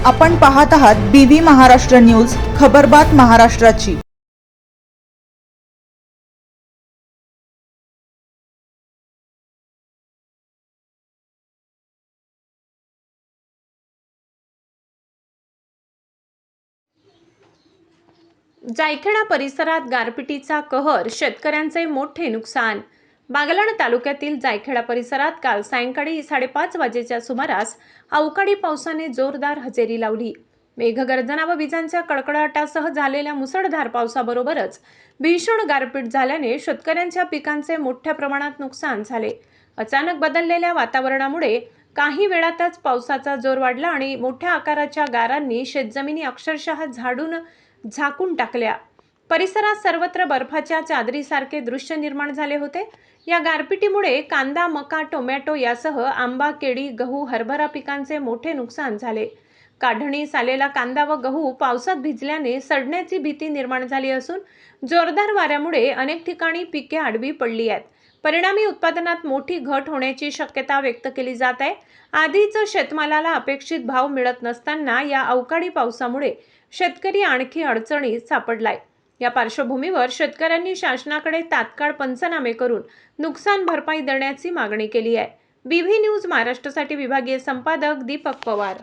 आपण पाहत आहात BV महाराष्ट्र न्यूज, खबरबात महाराष्ट्राची। जायखेडा परिसरात गारपिटीचा कहर, शेतकऱ्यांचे मोठे नुकसान। बागलाण तालुक्यातील जायखेडा परिसरात काल सायंकाळी 5:30 वाजेच्या सुमारास अवकाळी पावसाने जोरदार हजेरी लावली। मेघगर्जना व विजांच्या कडकडाटासह झालेल्या मुसळधार पावसाबरोबरच भीषण गारपीट झाल्याने शेतकऱ्यांच्या पिकांचे मोठ्या प्रमाणात नुकसान झाले। अचानक बदललेल्या वातावरणामुळे काही वेळातच पावसाचा जोर वाढला आणि मोठ्या आकाराच्या गारांनी शेतजमिनी अक्षरशः झाकून टाकल्या। परिसरात सर्वत्र बर्फाच्या चादरीसारखे दृश्य निर्माण झाले होते। या गारपिटीमुळे कांदा, मका, टोमॅटो यासह आंबा, केळी, गहू, हरभरा पिकांचे मोठे नुकसान झाले। काढणीस आलेला कांदा व गहू पावसात भिजल्याने सडण्याची भीती निर्माण झाली असून जोरदार वाऱ्यामुळे अनेक ठिकाणी पिके आडवी पडली आहेत। परिणामी उत्पादनात मोठी घट होण्याची शक्यता व्यक्त केली जात आहे। आधीच शेतमालाला अपेक्षित भाव मिळत नसताना या अवकाळी पावसामुळे शेतकरी आणखी अडचणीत सापडलाय। या पार्श्वभूमीवर शेतकऱ्यांनी शासनाकडे तात्काळ पंचनामे करून नुकसान भरपाई देण्याची मागणी केली आहे। BV न्यूज महाराष्ट्रासाठी विभागीय संपादक दीपक पवार।